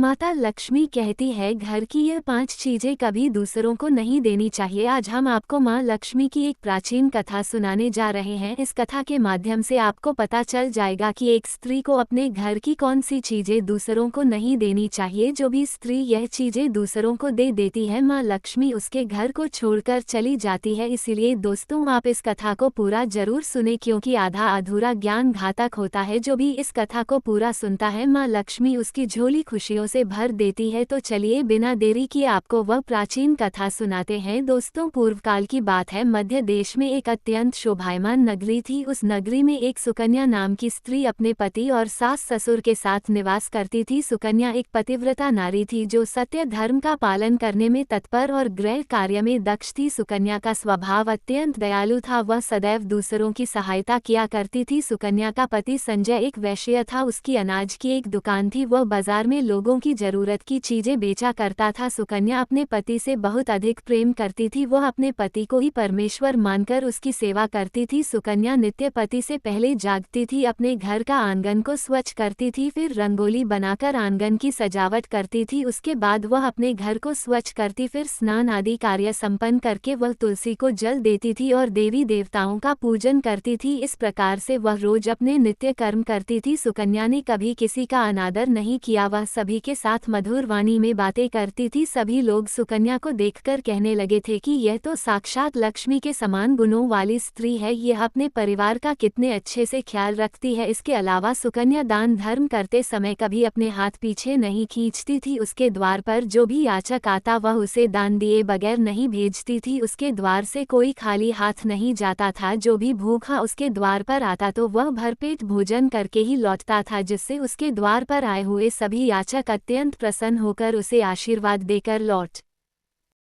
माता लक्ष्मी कहती है घर की ये 5 चीजें कभी दूसरों को नहीं देनी चाहिए। आज हम आपको माँ लक्ष्मी की एक प्राचीन कथा सुनाने जा रहे हैं। इस कथा के माध्यम से आपको पता चल जाएगा कि एक स्त्री को अपने घर की कौन सी चीजें दूसरों को नहीं देनी चाहिए। जो भी स्त्री यह चीजें दूसरों को दे देती है, माँ लक्ष्मी उसके घर को छोड़कर चली जाती है। इसीलिए दोस्तों, आप इस कथा को पूरा जरूर सुने, क्योंकि आधा अधूरा ज्ञान घातक होता है। जो भी इस कथा को पूरा सुनता है, माँ लक्ष्मी उसकी झोली खुशियों से भर देती है। तो चलिए बिना देरी किए आपको वह प्राचीन कथा सुनाते हैं। दोस्तों, पूर्व काल की बात है। मध्य देश में एक अत्यंत शोभायमान नगरी थी। उस नगरी में एक सुकन्या नाम की स्त्री अपने पति और सास ससुर के साथ निवास करती थी। सुकन्या एक पतिव्रता नारी थी जो सत्य धर्म का पालन करने में तत्पर और गृह कार्य में दक्ष थी। सुकन्या का स्वभाव अत्यंत दयालु था। वह सदैव दूसरों की सहायता किया करती थी। सुकन्या का पति संजय एक वैश्य था। उसकी अनाज की एक दुकान थी। वह बाजार में लोगों की जरूरत की चीजें बेचा करता था। सुकन्या अपने पति से बहुत अधिक प्रेम करती थी। वह अपने पति को ही परमेश्वर मानकर उसकी सेवा करती थी। सुकन्या नित्य पति से पहले जागती थी, अपने घर का आंगन को स्वच्छ करती थी, फिर रंगोली बनाकर आंगन की सजावट करती थी। उसके बाद वह अपने घर को स्वच्छ करती, फिर स्नान आदि कार्य संपन्न करके वह तुलसी को जल देती थी और देवी देवताओं का पूजन करती थी। इस प्रकार से वह रोज अपने नित्य कर्म करती थी। सुकन्या ने कभी किसी का अनादर नहीं किया। वह सभी के साथ मधुर वाणी में बातें करती थी। सभी लोग सुकन्या को देखकर कहने लगे थे कि यह तो साक्षात लक्ष्मी के समान गुणों वाली स्त्री है। यह अपने परिवार का कितने अच्छे से ख्याल रखती है। इसके अलावा सुकन्या दान धर्म करते समय कभी अपने हाथ पीछे नहीं खींचती थी। उसके द्वार पर जो भी याचक आता वह उसे दान दिए बगैर नहीं भेजती थी। उसके द्वार से कोई खाली हाथ नहीं जाता था। जो भी भूखा उसके द्वार पर आता तो वह भरपेट भोजन करके ही लौटता था, जिससे उसके द्वार पर आए हुए सभी याचक अत्यंत प्रसन्न होकर उसे आशीर्वाद देकर लौट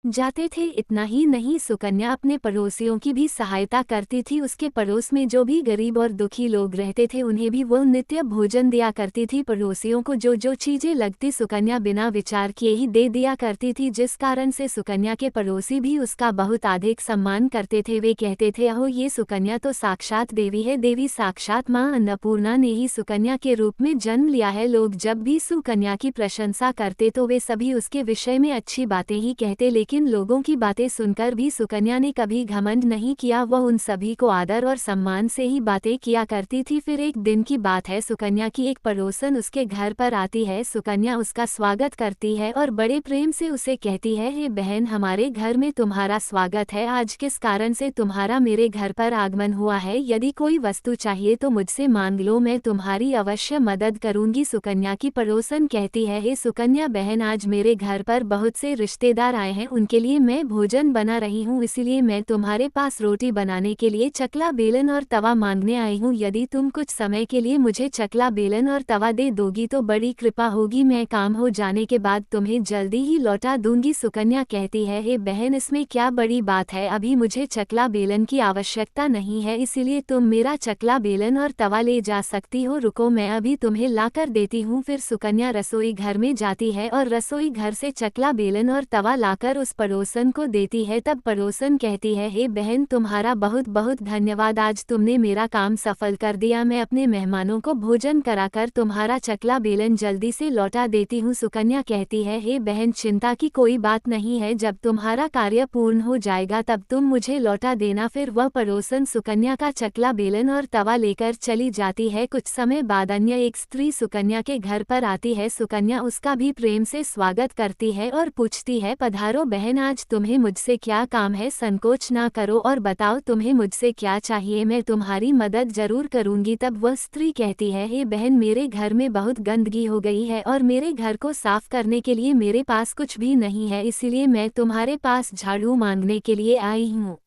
जाते थे। इतना ही नहीं, सुकन्या अपने पड़ोसियों की भी सहायता करती थी। उसके पड़ोस में जो भी गरीब और दुखी लोग रहते थे उन्हें भी वो नित्य भोजन दिया करती थी। पड़ोसियों को जो जो चीजें लगती सुकन्या बिना विचार किए ही दे दिया करती थी, जिस कारण से सुकन्या के पड़ोसी भी उसका बहुत अधिक सम्मान करते थे। वे कहते थे, अहो ये सुकन्या तो साक्षात देवी है। देवी साक्षात माँ अन्नपूर्णा ने ही सुकन्या के रूप में जन्म लिया है। लोग जब भी सुकन्या की प्रशंसा करते तो वे सभी उसके विषय में अच्छी बातें ही कहते, लेकिन लोगों की बातें सुनकर भी सुकन्या ने कभी घमंड नहीं किया। वह उन सभी को आदर और सम्मान से ही बातें किया करती थी। फिर एक दिन की बात है, सुकन्या की एक पड़ोसन उसके घर पर आती है। सुकन्या उसका स्वागत करती है और बड़े प्रेम से उसे कहती है, हे बहन, हमारे घर में तुम्हारा स्वागत है। आज किस कारण से तुम्हारा मेरे घर पर आगमन हुआ है? यदि कोई वस्तु चाहिए तो मुझसे मांग लो, मैं तुम्हारी अवश्य मदद करूंगी। सुकन्या की पड़ोसन कहती है, हे सुकन्या बहन, आज मेरे घर पर बहुत से रिश्तेदार आए हैं, उनके लिए मैं भोजन बना रही हूँ, इसलिए मैं तुम्हारे पास रोटी बनाने के लिए चकला बेलन और तवा मांगने आई हूँ। यदि तुम कुछ समय के लिए मुझे चकला बेलन और तवा दे दोगी तो बड़ी कृपा होगी। मैं काम हो जाने के बाद तुम्हें जल्दी ही लौटा दूंगी। सुकन्या कहती है, हे बहन, इसमें क्या बड़ी बात है? अभी मुझे चकला बेलन की आवश्यकता नहीं है, इसीलिए तुम मेरा चकला बेलन और तवा ले जा सकती हो। रुको, मैं अभी तुम्हें लाकर देती हूँ। फिर सुकन्या रसोई घर में जाती है और रसोई घर से चकला बेलन और तवा लाकर उस पड़ोसन को देती है। तब पड़ोसन कहती है, हे बहन, तुम्हारा बहुत बहुत धन्यवाद। आज तुमने मेरा काम सफल कर दिया। मैं अपने मेहमानों को भोजन कराकर तुम्हारा चकला बेलन जल्दी से लौटा देती हूँ। सुकन्या कहती है, हे बहन, चिंता की कोई बात नहीं है। जब तुम्हारा कार्य पूर्ण हो जाएगा तब तुम मुझे लौटा देना। फिर वह पड़ोसन सुकन्या का चकला बेलन और तवा लेकर चली जाती है। कुछ समय बाद अन्य एक स्त्री सुकन्या के घर पर आती है। सुकन्या उसका भी प्रेम से स्वागत करती है और पूछती है, पधारो बहन, आज तुम्हें मुझसे क्या काम है? संकोच ना करो और बताओ तुम्हें मुझसे क्या चाहिए, मैं तुम्हारी मदद जरूर करूंगी। तब वह स्त्री कहती है, हे बहन, मेरे घर में बहुत गंदगी हो गई है और मेरे घर को साफ करने के लिए मेरे पास कुछ भी नहीं है, इसलिए मैं तुम्हारे पास झाड़ू मांगने के लिए आई हूँ।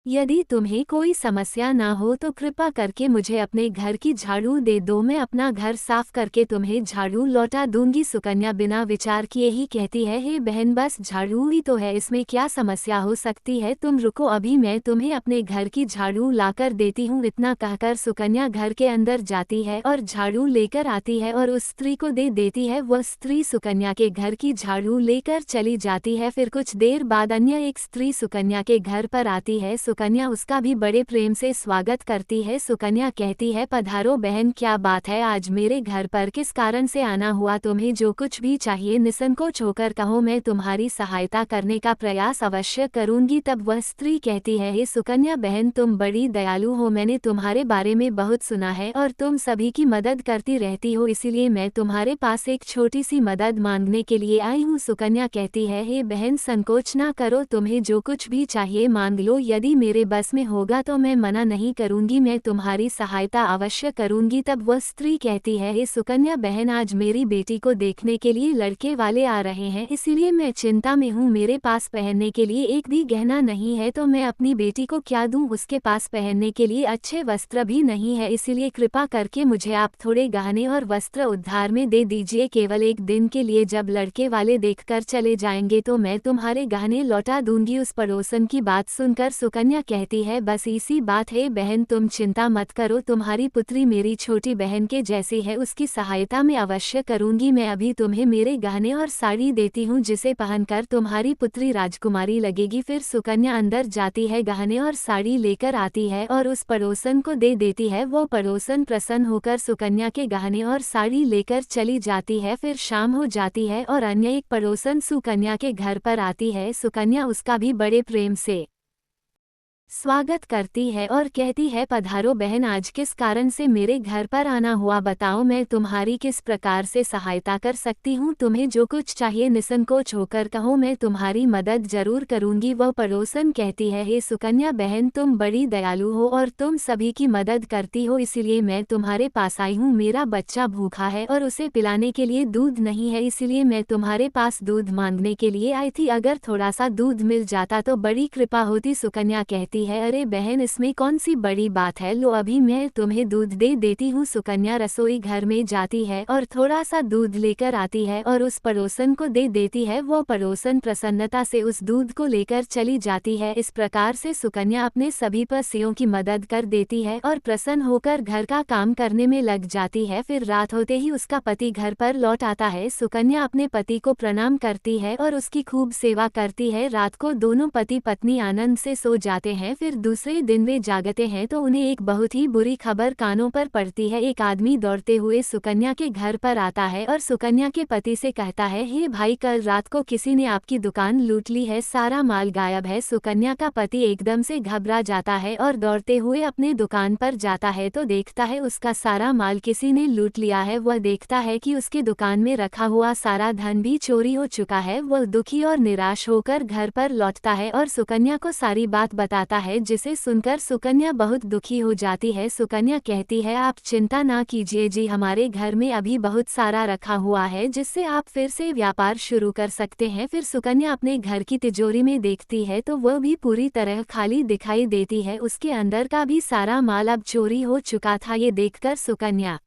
यदि तुम्हें कोई समस्या ना हो तो कृपा करके मुझे अपने घर की झाड़ू दे दो, मैं अपना घर साफ करके तुम्हें झाड़ू लौटा दूंगी। सुकन्या बिना विचार किए ही कहती है, हे बहन, बस झाड़ू ही तो है, इसमें क्या समस्या हो सकती है? तुम रुको, अभी मैं तुम्हें अपने घर की झाड़ू लाकर देती हूँ। इतना कहकर सुकन्या घर के अंदर जाती है और झाड़ू लेकर आती है और उस स्त्री को दे देती है। वह स्त्री सुकन्या के घर की झाड़ू लेकर चली जाती है। फिर कुछ देर बाद अन्य एक स्त्री सुकन्या के घर पर आती है। सुकन्या उसका भी बड़े प्रेम से स्वागत करती है। सुकन्या कहती है, पधारो बहन, क्या बात है, आज मेरे घर पर किस कारण से आना हुआ? तुम्हें जो कुछ भी चाहिए निसंकोच होकर कहो, मैं तुम्हारी सहायता करने का प्रयास अवश्य करूंगी। तब वह स्त्री कहती है, हे सुकन्या बहन, तुम बड़ी दयालु हो, मैंने तुम्हारे बारे में बहुत सुना है और तुम सभी की मदद करती रहती हो, इसीलिए मैं तुम्हारे पास एक छोटी सी मदद मांगने के लिए आई हूँ। सुकन्या कहती है, हे बहन, संकोच ना करो, तुम्हें जो कुछ भी चाहिए मांग लो, यदि मेरे बस में होगा तो मैं मना नहीं करूंगी, मैं तुम्हारी सहायता अवश्य करूंगी। तब वह स्त्री कहती है, हे सुकन्या बहन, आज मेरी बेटी को देखने के लिए लड़के वाले आ रहे हैं, इसीलिए मैं चिंता में हूँ। मेरे पास पहनने के लिए एक भी गहना नहीं है, तो मैं अपनी बेटी को क्या दूं? उसके पास पहनने के लिए अच्छे वस्त्र भी नहीं है, इसीलिए कृपा करके मुझे आप थोड़े गहने और वस्त्र उधार में दे दीजिए, केवल एक दिन के लिए। जब लड़के वाले देखकर चले जाएंगे तो मैं तुम्हारे गहने लौटा दूंगी। उस पड़ोसन की बात सुनकर सुकन्या कहती है, बस इसी बात है बहन, तुम चिंता मत करो, तुम्हारी पुत्री मेरी छोटी बहन के जैसी है, उसकी सहायता मैं अवश्य करूंगी। मैं अभी तुम्हें मेरे गहने और साड़ी देती हूँ, जिसे पहनकर तुम्हारी पुत्री राजकुमारी लगेगी। फिर सुकन्या अंदर जाती है, गहने और साड़ी लेकर आती है और उस पड़ोसन को दे देती है। वो पड़ोसन प्रसन्न होकर सुकन्या के गहने और साड़ी लेकर चली जाती है। फिर शाम हो जाती है और अन्य एक पड़ोसन सुकन्या के घर पर आती है। सुकन्या उसका भी बड़े प्रेम से स्वागत करती है और कहती है, पधारो बहन, आज किस कारण से मेरे घर पर आना हुआ? बताओ, मैं तुम्हारी किस प्रकार से सहायता कर सकती हूँ? तुम्हें जो कुछ चाहिए निसंकोच होकर कहो, मैं तुम्हारी मदद जरूर करूंगी। वह पड़ोसन कहती है, हे सुकन्या बहन, तुम बड़ी दयालु हो और तुम सभी की मदद करती हो, इसीलिए मैं तुम्हारे पास आई हूँ। मेरा बच्चा भूखा है और उसे पिलाने के लिए दूध नहीं है, इसीलिए मैं तुम्हारे पास दूध मांगने के लिए आई थी। अगर थोड़ा सा दूध मिल जाता तो बड़ी कृपा होती। सुकन्या कहती है, अरे बहन, इसमें कौन सी बड़ी बात है, लो अभी मैं तुम्हें दूध दे देती हूँ। सुकन्या रसोई घर में जाती है और थोड़ा सा दूध लेकर आती है और उस पड़ोसन को दे देती है। वो पड़ोसन प्रसन्नता से उस दूध को लेकर चली जाती है। इस प्रकार से सुकन्या अपने सभी पड़ोसियों की मदद कर देती है और प्रसन्न होकर घर का काम करने में लग जाती है। फिर रात होते ही उसका पति घर पर लौट आता है। सुकन्या अपने पति को प्रणाम करती है और उसकी खूब सेवा करती है। रात को दोनों पति पत्नी आनंद से सो जाते हैं। फिर दूसरे दिन वे जागते हैं तो उन्हें एक बहुत ही बुरी खबर कानों पर पड़ती है। एक आदमी दौड़ते हुए सुकन्या के घर पर आता है और सुकन्या के पति से कहता है, हे भाई, कल रात को किसी ने आपकी दुकान लूट ली है, सारा माल गायब है। सुकन्या का पति एकदम से घबरा जाता है और दौड़ते हुए अपने दुकान पर जाता है तो देखता है उसका सारा माल किसी ने लूट लिया है। वह देखता है कि उसके दुकान में रखा हुआ सारा धन भी चोरी हो चुका है। वह दुखी और निराश होकर घर पर लौटता है और सुकन्या को सारी बात बताता है, जिसे सुनकर सुकन्या बहुत दुखी हो जाती है। सुकन्या कहती है, आप चिंता ना कीजिए जी, हमारे घर में अभी बहुत सारा रखा हुआ है, जिससे आप फिर से व्यापार शुरू कर सकते हैं। फिर सुकन्या अपने घर की तिजोरी में देखती है तो वह भी पूरी तरह खाली दिखाई देती है, उसके अंदर का भी सारा माल अब चोरी हो चुका था। ये देखकर सुकन्या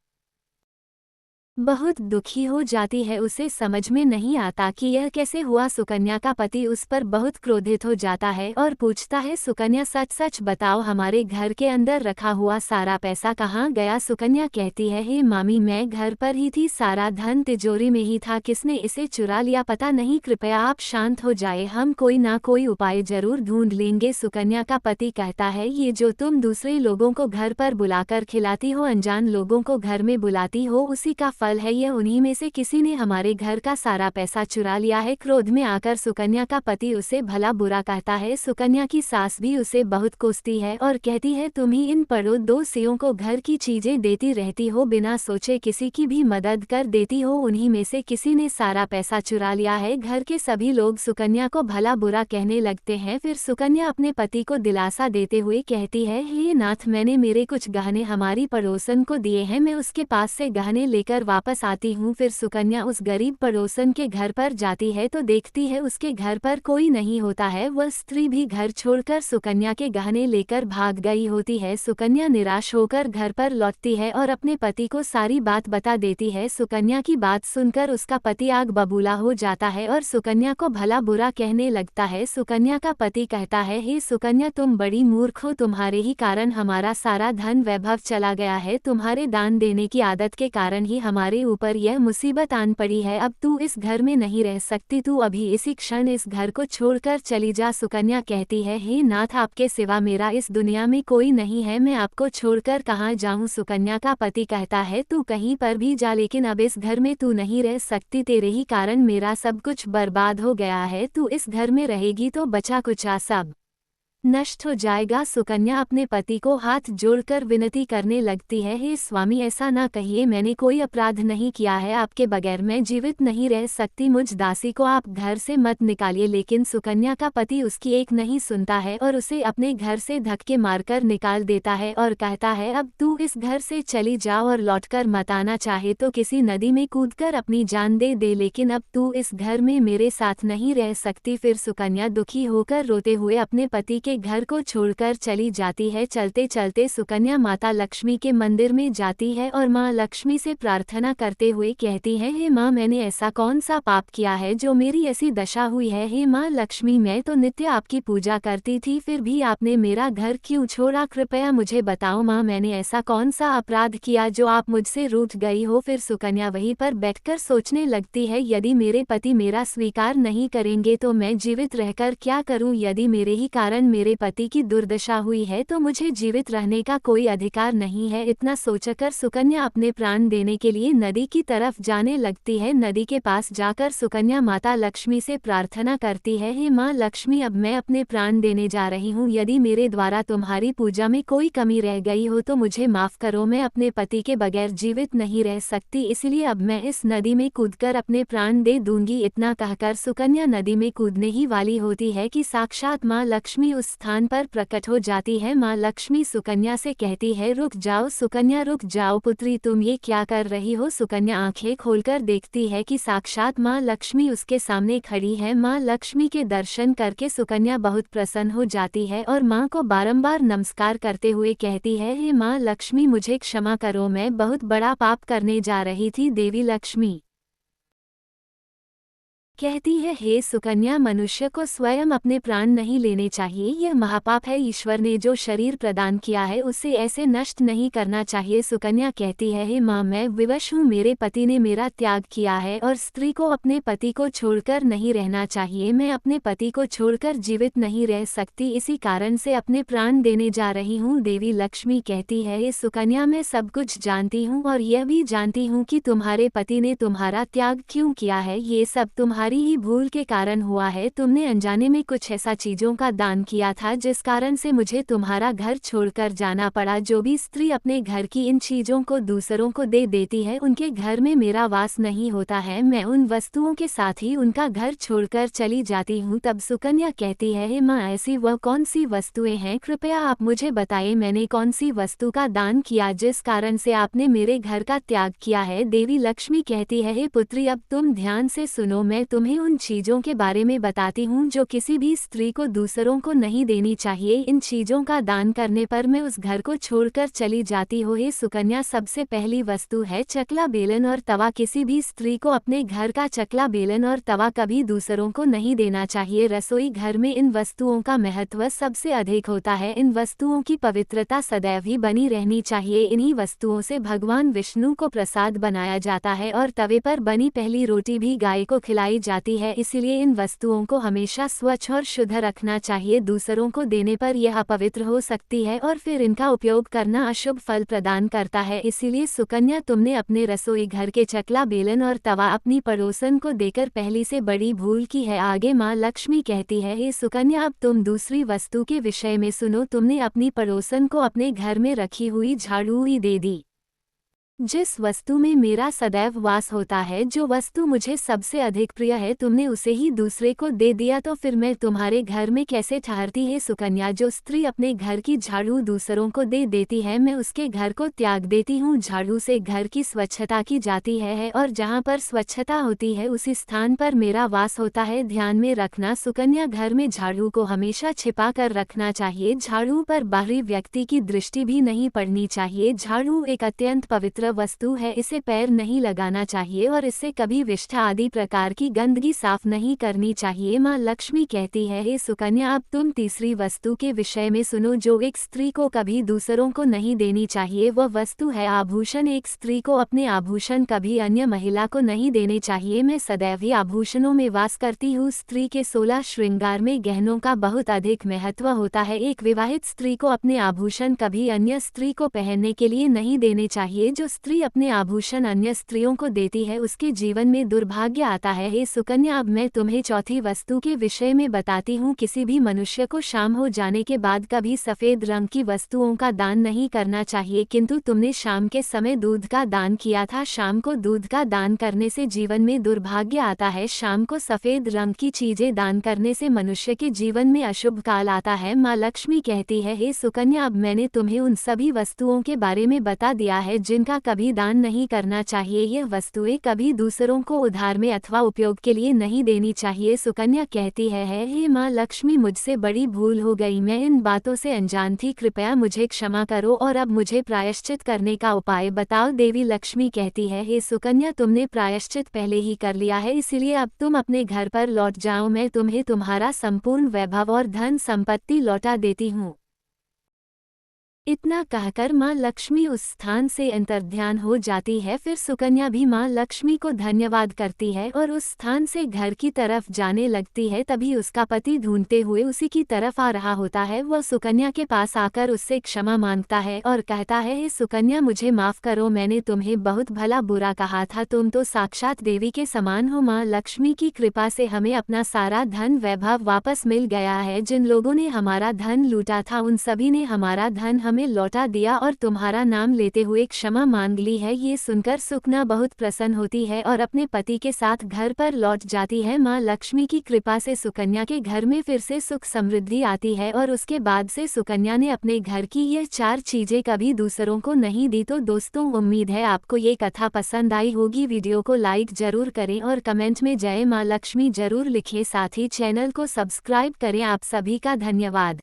बहुत दुखी हो जाती है, उसे समझ में नहीं आता कि यह कैसे हुआ। सुकन्या का पति उस पर बहुत क्रोधित हो जाता है और पूछता है, सुकन्या सच सच बताओ, हमारे घर के अंदर रखा हुआ सारा पैसा कहाँ गया? सुकन्या कहती है, हे मामी, मैं घर पर ही थी, सारा धन तिजोरी में ही था, किसने इसे चुरा लिया पता नहीं, कृपया आप शांत हो जाए, हम कोई ना कोई उपाय जरूर ढूंढ लेंगे। सुकन्या का पति कहता है, ये जो तुम दूसरे लोगों को घर पर बुलाकर खिलाती हो, अनजान लोगों को घर में बुलाती हो, उसी का फल है यह, उन्हीं में से किसी ने हमारे घर का सारा पैसा चुरा लिया है। क्रोध में आकर सुकन्या का पति उसे भला बुरा कहता है। सुकन्या की सास भी उसे बहुत कोसती है और कहती है, तुम ही इन पड़ोसियों को घर की चीजें देती रहती हो, बिना सोचे किसी की भी मदद कर देती हो, उन्हीं में से किसी ने सारा पैसा चुरा लिया है। घर के सभी लोग सुकन्या को भला बुरा कहने लगते हैं। फिर सुकन्या अपने पति को दिलासा देते हुए कहती है, हे नाथ, मैंने मेरे कुछ गहने हमारी पड़ोसन को दिए हैं, मैं उसके पास से गहने लेकर वापस आती हूँ। फिर सुकन्या उस गरीब पड़ोसन के घर पर जाती है तो देखती है उसके घर पर कोई नहीं होता है। वह स्त्री भी घर छोड़कर सुकन्या के गहने लेकर भाग गई होती है। सुकन्या निराश होकर घर पर लौटती है और अपने पति को सारी बात बता देती है। सुकन्या की बात सुनकर उसका पति आग बबूला हो जाता है और सुकन्या को भला बुरा कहने लगता है। सुकन्या का पति कहता है, हे सुकन्या, तुम बड़ी मूर्ख हो, तुम्हारे ही कारण हमारा सारा धन वैभव चला गया है, तुम्हारे दान देने की आदत के कारण ही हमारा तुम्हारे ऊपर यह मुसीबत आन पड़ी है, अब तू इस घर में नहीं रह सकती, तू अभी इसी क्षण इस घर को छोड़कर चली जा। सुकन्या कहती है, हे नाथ, आपके सिवा मेरा इस दुनिया में कोई नहीं है, मैं आपको छोड़कर कहाँ जाऊँ। सुकन्या का पति कहता है, तू कहीं पर भी जा, लेकिन अब इस घर में तू नहीं रह सकती, तेरे ही कारण मेरा सब कुछ बर्बाद हो गया है, तू इस घर में रहेगी तो बचा कुचा सब नष्ट हो जाएगा। सुकन्या अपने पति को हाथ जोड़कर विनती करने लगती है, हे स्वामी, ऐसा ना कहिए, मैंने कोई अपराध नहीं किया है, आपके बगैर मैं जीवित नहीं रह सकती, मुझ दासी को आप घर से मत निकालिए। लेकिन सुकन्या का पति उसकी एक नहीं सुनता है और उसे अपने घर से धक्के मारकर निकाल देता है और कहता है, अब तू इस घर से चली जाओ और लौटकर मत आना, चाहे तो किसी नदी में कूदकर अपनी जान दे दे, लेकिन अब तू इस घर में मेरे साथ नहीं रह सकती। फिर सुकन्या दुखी होकर रोते हुए अपने पति के घर को छोड़कर चली जाती है। चलते चलते सुकन्या माता लक्ष्मी के मंदिर में जाती है और माँ लक्ष्मी से प्रार्थना करते हुए कहती है, हे माँ, मैंने ऐसा कौन सा पाप किया है जो मेरी ऐसी दशा हुई है। हे माँ लक्ष्मी, मैं तो नित्य आपकी पूजा करती थी, फिर भी आपने मेरा घर क्यों छोड़ा, कृपया मुझे बताओ माँ, मैंने ऐसा कौन सा अपराध किया जो आप मुझसे रूठ गई हो। फिर सुकन्या वहीं पर बैठकर सोचने लगती है, यदि मेरे पति मेरा स्वीकार नहीं करेंगे तो मैं जीवित रहकर क्या करूं, यदि मेरे ही कारण मेरे पति की दुर्दशा हुई है तो मुझे जीवित रहने का कोई अधिकार नहीं है। इतना सोचकर सुकन्या अपने प्राण देने के लिए नदी की तरफ जाने लगती है। नदी के पास जाकर सुकन्या माता लक्ष्मी से प्रार्थना करती है, हे माँ लक्ष्मी, अब मैं अपने प्राण देने जा रही हूँ, यदि मेरे द्वारा तुम्हारी पूजा में कोई कमी रह गई हो तो मुझे माफ करो, मैं अपने पति के बगैर जीवित नहीं रह सकती, इसलिए अब मैं इस नदी में कूदकर अपने प्राण दे दूंगी। इतना कहकर सुकन्या नदी में कूदने ही वाली होती है कि साक्षात माँ लक्ष्मी उस स्थान पर प्रकट हो जाती है। माँ लक्ष्मी सुकन्या से कहती है, रुक जाओ सुकन्या, रुक जाओ पुत्री, तुम ये क्या कर रही हो। सुकन्या आंखें खोलकर देखती है कि साक्षात माँ लक्ष्मी उसके सामने खड़ी है। माँ लक्ष्मी के दर्शन करके सुकन्या बहुत प्रसन्न हो जाती है और माँ को बारंबार नमस्कार करते हुए कहती है, हे माँ लक्ष्मी, मुझे क्षमा करो, मैं बहुत बड़ा पाप करने जा रही थी। देवी लक्ष्मी कहती है, हे सुकन्या, मनुष्य को स्वयं अपने प्राण नहीं लेने चाहिए, यह महापाप है, ईश्वर ने जो शरीर प्रदान किया है उसे ऐसे नष्ट नहीं करना चाहिए। सुकन्या कहती है, हे माँ, मैं विवश हूँ, मेरे पति ने मेरा त्याग किया है और स्त्री को अपने पति को छोड़कर नहीं रहना चाहिए, मैं अपने पति को छोड़कर जीवित नहीं रह सकती, इसी कारण से अपने प्राण देने जा रही हूँ। देवी लक्ष्मी कहती है, हे सुकन्या, मैं सब कुछ जानती हूँ और यह भी जानती हूँ कि तुम्हारे पति ने तुम्हारा त्याग क्यों किया है, ये सब तुम्हारी ही भूल के कारण हुआ है, तुमने अनजाने में कुछ ऐसा चीजों का दान किया था जिस कारण से मुझे तुम्हारा घर छोड़कर जाना पड़ा। जो भी स्त्री अपने घर की इन चीजों को दूसरों को दे देती है, उनके घर में मेरा वास नहीं होता है, मैं उन वस्तुओं के साथ ही उनका घर छोड़कर चली जाती हूँ। तब सुकन्या कहती है, हे माँ, ऐसी वह कौन सी वस्तुएं हैं, कृपया आप मुझे बताइए, मैंने कौन सी वस्तु का दान किया जिस कारण से आपने मेरे घर का त्याग किया है। देवी लक्ष्मी कहती है, हे पुत्री, अब तुम ध्यान से सुनो, मैं तुम्हें उन चीजों के बारे में बताती हूँ जो किसी भी स्त्री को दूसरों को नहीं देनी चाहिए, इन चीजों का दान करने पर मैं उस घर को छोड़कर चली जाती हूँ। हे सुकन्या, सबसे पहली वस्तु है चकला बेलन और तवा, किसी भी स्त्री को अपने घर का चकला बेलन और तवा कभी दूसरों को नहीं देना चाहिए। रसोई घर में इन वस्तुओं का महत्व सबसे अधिक होता है, इन वस्तुओं की पवित्रता सदैव ही बनी रहनी चाहिए, इन्हीं वस्तुओं से भगवान विष्णु को प्रसाद बनाया जाता है और तवे पर बनी पहली रोटी भी गाय को खिलाई जाती है, इसलिए इन वस्तुओं को हमेशा स्वच्छ और शुद्ध रखना चाहिए, दूसरों को देने पर यह अपवित्र हो सकती है और फिर इनका उपयोग करना अशुभ फल प्रदान करता है। इसीलिए सुकन्या, तुमने अपने रसोई घर के चकला बेलन और तवा अपनी पड़ोसन को देकर पहली से बड़ी भूल की है। आगे माँ लक्ष्मी कहती है, हे सुकन्या, अब तुम दूसरी वस्तु के विषय में सुनो, तुमने अपनी पड़ोसन को अपने घर में रखी हुई झाड़ू ही दे दी, जिस वस्तु में मेरा सदैव वास होता है, जो वस्तु मुझे सबसे अधिक प्रिय है, तुमने उसे ही दूसरे को दे दिया, तो फिर मैं तुम्हारे घर में कैसे ठहरती है। सुकन्या, जो स्त्री अपने घर की झाड़ू दूसरों को दे देती है, मैं उसके घर को त्याग देती हूँ। झाड़ू से घर की स्वच्छता की जाती है और जहाँ पर स्वच्छता होती है उसी स्थान पर मेरा वास होता है। ध्यान में रखना सुकन्या, घर में झाड़ू को हमेशा छिपा कर रखना चाहिए, झाड़ू पर बाहरी व्यक्ति की दृष्टि भी नहीं पड़नी चाहिए। झाड़ू एक अत्यंत पवित्र पवित्र वस्तु है, इसे पैर नहीं लगाना चाहिए और इससे कभी विष्ठा आदि प्रकार की गंदगी साफ नहीं करनी चाहिए। माँ लक्ष्मी कहती है, हे सुकन्या, अब तुम तीसरी वस्तु के विषय में सुनो जो एक स्त्री को कभी दूसरों को नहीं देनी चाहिए। वह वस्तु है आभूषण। एक स्त्री को अपने आभूषण कभी अन्य महिला को नहीं देने चाहिए। मैं सदैव ही आभूषणों में वास करती हूँ। स्त्री के 16 श्रृंगार में गहनों का बहुत अधिक महत्व होता है। एक विवाहित स्त्री को अपने आभूषण कभी अन्य स्त्री को पहनने के लिए नहीं देने चाहिए। जो स्त्री अपने आभूषण अन्य स्त्रियों को देती है उसके जीवन में दुर्भाग्य आता है। हे सुकन्या, अब मैं तुम्हें चौथी वस्तु के विषय में बताती हूँ। किसी भी मनुष्य को शाम हो जाने के बाद कभी सफेद रंग की वस्तुओं का दान नहीं करना चाहिए, किंतु तुमने शाम के समय दूध का दान किया था। शाम को दूध का दान करने से जीवन में दुर्भाग्य आता है। शाम को सफेद रंग की चीजें दान करने से मनुष्य के जीवन में अशुभ काल आता है। माँ लक्ष्मी कहती है, हे सुकन्या, अब मैंने तुम्हें उन सभी वस्तुओं के बारे में बता दिया है जिनका कभी दान नहीं करना चाहिए। ये वस्तुएं कभी दूसरों को उधार में अथवा उपयोग के लिए नहीं देनी चाहिए। सुकन्या कहती है, हे माँ लक्ष्मी, मुझसे बड़ी भूल हो गई, मैं इन बातों से अनजान थी, कृपया मुझे क्षमा करो और अब मुझे प्रायश्चित करने का उपाय बताओ। देवी लक्ष्मी कहती है, हे सुकन्या, तुमने प्रायश्चित पहले ही कर लिया है, इसलिए अब तुम अपने घर पर लौट जाओ। मैं तुम्हें तुम्हारा संपूर्ण वैभव और धन संपत्ति लौटा देती हूँ। इतना कहकर माँ लक्ष्मी उस स्थान से अंतर्ध्यान हो जाती है। फिर सुकन्या भी माँ लक्ष्मी को धन्यवाद करती है और उस स्थान से घर की तरफ जाने लगती है। तभी उसका पति ढूंढते हुए उसी की तरफ आ रहा होता है। वह सुकन्या के पास आकर उससे क्षमा मांगता है और कहता है, हे सुकन्या, मुझे माफ करो, मैंने तुम्हें बहुत भला बुरा कहा था। तुम तो साक्षात देवी के समान हो। माँ लक्ष्मी की कृपा से हमें अपना सारा धन वैभव वापस मिल गया है। जिन लोगों ने हमारा धन लूटा था उन सभी ने हमारा धन हमें लौटा दिया और तुम्हारा नाम लेते हुए क्षमा मांग ली है। ये सुनकर सुकन्या बहुत प्रसन्न होती है और अपने पति के साथ घर पर लौट जाती है। माँ लक्ष्मी की कृपा से सुकन्या के घर में फिर से सुख समृद्धि आती है और उसके बाद से सुकन्या ने अपने घर की ये 4 चीजें कभी दूसरों को नहीं दी। तो दोस्तों, उम्मीद है आपको ये कथा पसंद आई होगी। वीडियो को लाइक जरूर करें और कमेंट में जय माँ लक्ष्मी जरूर लिखें। साथ ही चैनल को सब्सक्राइब करें। आप सभी का धन्यवाद।